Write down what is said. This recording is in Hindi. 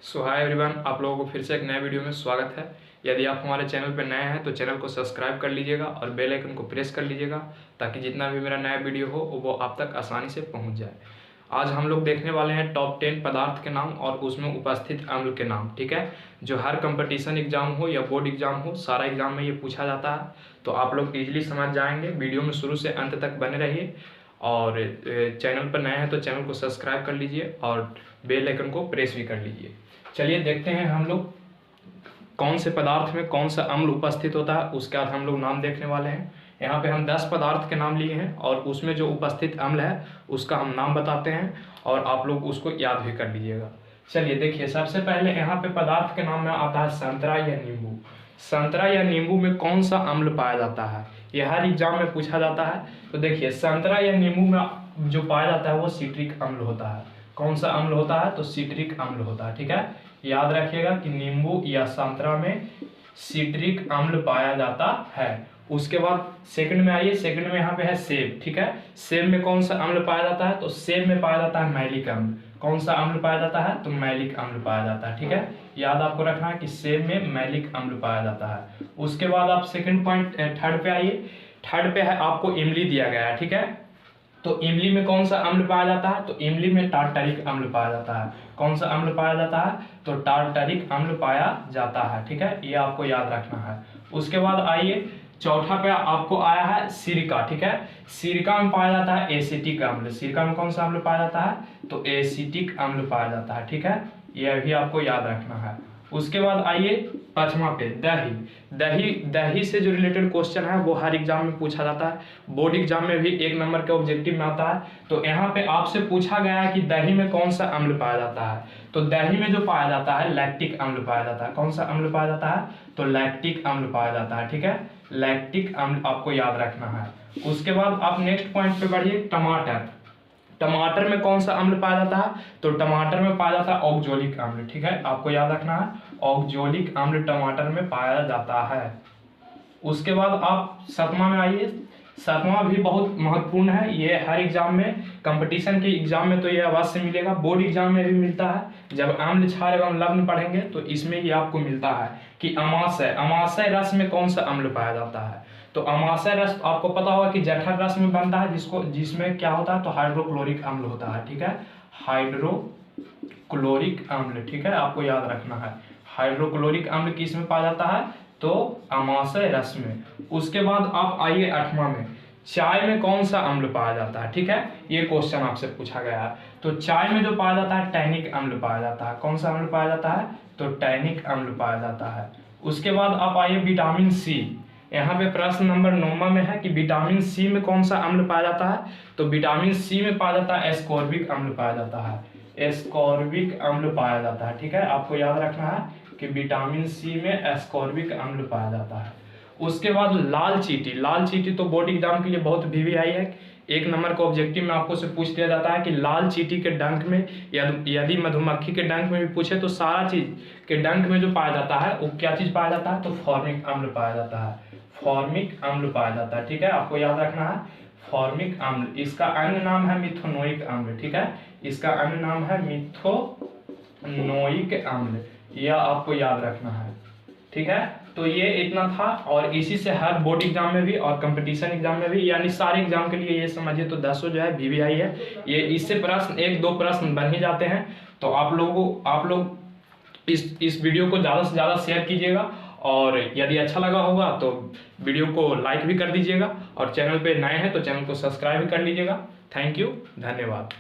सो हाय एवरीवन, आप लोगों को फिर से एक नए वीडियो में स्वागत है। यदि आप हमारे चैनल पर नए हैं तो चैनल को सब्सक्राइब कर लीजिएगा और बेल आइकन को प्रेस कर लीजिएगा ताकि जितना भी मेरा नया वीडियो हो वो आप तक आसानी से पहुंच जाए। आज हम लोग देखने वाले हैं टॉप 10 पदार्थ के नाम और उसमें उपस्थित अम्ल के नाम। ठीक है, जो हर कंपटीशन एग्जाम हो या बोर्ड एग्जाम हो, सारा एग्जाम में ये पूछा जाता है, तो आप लोग इजीली समझ जाएंगे। वीडियो में शुरू से अंत तक बने रहिए और चैनल पर नए हैं तो चैनल को सब्सक्राइब कर लीजिए और बेल आइकन को प्रेस भी कर लीजिए। चलिए देखते हैं हम लोग कौन से पदार्थ में कौन सा अम्ल उपस्थित होता है, उसके बाद हम लोग नाम देखने वाले हैं। यहाँ पे हम 10 पदार्थ के नाम लिए हैं और उसमें जो उपस्थित अम्ल है उसका हम नाम बताते हैं और आप लोग उसको याद भी कर लीजिएगा। चलिए देखिए, सबसे पहले यहाँ पे पदार्थ के नाम में आता है संतरा या नींबू। संतरा या नींबू में कौन सा अम्ल पाया जाता है, यह हर एग्जाम में पूछा जाता है। तो देखिए, संतरा या नींबू में जो पाया जाता है वो सिट्रिक अम्ल होता है। कौन सा अम्ल होता है? तो सिट्रिक अम्ल होता है। ठीक है, याद रखिएगा कि नींबू या संतरा में सिट्रिक अम्ल पाया जाता है। उसके बाद सेकंड में आइए, सेकंड में यहाँ पे है सेब। ठीक है, सेब में कौन सा अम्ल पाया जाता है? तो सेब में पाया जाता है मैलिक अम्ल। कौन सा अम्ल पाया जाता है? तो मैलिक अम्ल पाया जाता है। ठीक है, याद आपको रखना है कि सेब में मैलिक अम्ल पाया जाता है। उसके बाद आप सेकंड पॉइंट थर्ड पे आइए। थर्ड पे है आपको इमली दिया गया है। ठीक है, तो इमली में कौन सा अम्ल पाया जाता है? तो इमली में टार्टरिक अम्ल पाया जाता है। कौन सा अम्ल पाया जाता है? तो टार्टरिक अम्ल पाया जाता है। ठीक है, ये आपको याद रखना है। उसके बाद आइए, चौथा पे आपको आया है सिरका। ठीक है, सिरका में पाया जाता है एसिटिक अम्ल। सिरका में कौन सा अम्ल पाया जाता है? तो एसिटिक अम्ल पाया जाता है। ठीक है, यह भी आपको याद रखना है। उसके बाद आइए पांचवा पे दही। दही से जो रिलेटेड क्वेश्चन है वो हर एग्जाम में पूछा जाता है। बोर्ड एग्जाम में भी 1 नंबर के ऑब्जेक्टिव में आता है। तो यहाँ पे आपसे पूछा गया है कि दही में कौन सा अम्ल पाया जाता है। तो दही में जो पाया जाता है लैक्टिक अम्ल पाया जाता है। कौन सा अम्ल पाया जाता है? तो लैक्टिक अम्ल पाया जाता है। ठीक है, लैक्टिक अम्ल आपको याद रखना है। उसके बाद आप नेक्स्ट पॉइंट पे बढ़िए, टमाटर। टमाटर में कौन सा अम्ल पाया जाता है? तो टमाटर में पाया जाता है ऑक्जेलिक अम्ल। ठीक है, आपको याद रखना है, ऑक्जेलिक अम्ल टमाटर में पाया जाता है। उसके बाद आप सातवां में आइए। सातवां भी बहुत महत्वपूर्ण है, ये हर एग्जाम में, कंपटीशन के एग्जाम में तो ये अवश्य मिलेगा, बोर्ड एग्जाम में भी मिलता है। जब अम्ल क्षार एवं लवण पढ़ेंगे तो इसमें ये आपको मिलता है कि अमाशय। अमाशय रस में कौन सा अम्ल पाया जाता है? तो अमाशय रस आपको पता होगा कि जठर रस में बनता है, जिसमें क्या होता है? तो हाइड्रोक्लोरिक अम्ल होता है। ठीक है, हाइड्रोक्लोरिक अम्ल। ठीक है, आपको याद रखना है, हाइड्रोक्लोरिक अम्ल किस में पाया जाता है? तो अमाशय रस में। उसके बाद आप आइए 8वां में, चाय में कौन सा अम्ल पाया जाता है? ठीक है, ये क्वेश्चन आपसे पूछा गया है। तो चाय में जो पाया जाता है टैनिक अम्ल पाया जाता है। कौन सा अम्ल पाया जाता है? तो टैनिक अम्ल पाया जाता है। उसके बाद आप आइए विटामिन सी। यहाँ पे प्रश्न नंबर 9 में है कि विटामिन सी में कौन सा अम्ल पाया जाता है? तो विटामिन सी में पाया जाता है एस्कॉर्बिक अम्ल पाया जाता है। एस्कॉर्बिक अम्ल पाया जाता है। ठीक है, आपको याद रखना है कि विटामिन सी में एस्कॉर्बिक अम्ल पाया जाता है। उसके बाद लाल चींटी। लाल चींटी तो बोर्ड एग्जाम के लिए बहुत VVI है। 1 नंबर का ऑब्जेक्टिव में आपको से पूछ दिया जाता है कि लाल चींटी के डंक में, यदि मधुमक्खी के डंक में भी पूछे तो सारा चीज के डंक में जो पाया जाता है वो क्या चीज पाया जाता है? तो फॉर्मिक अम्ल पाया जाता है। फॉर्मिक अम्ल पाया जाता है। ठीक है, आपको याद रखना है, फॉर्मिक अम्ल। इसका अन्य नाम है मिथोनोइक अम्ल। ठीक है, इसका अन्य नाम है मिथोनोइक अम्ल, यह आपको याद रखना है। ठीक है, तो ये इतना था और इसी से हर बोर्ड एग्जाम में भी और कंपटीशन एग्जाम में भी, यानी सारे एग्जाम के लिए ये समझिए तो 10 जो है VVI है। ये इससे प्रश्न 1-2 प्रश्न बन ही जाते हैं। तो आप लोग इस वीडियो को ज़्यादा से ज़्यादा शेयर कीजिएगा और यदि अच्छा लगा होगा तो वीडियो को लाइक भी कर दीजिएगा और चैनल पे नए हैं तो चैनल को सब्सक्राइब भी कर लीजिएगा। थैंक यू, धन्यवाद।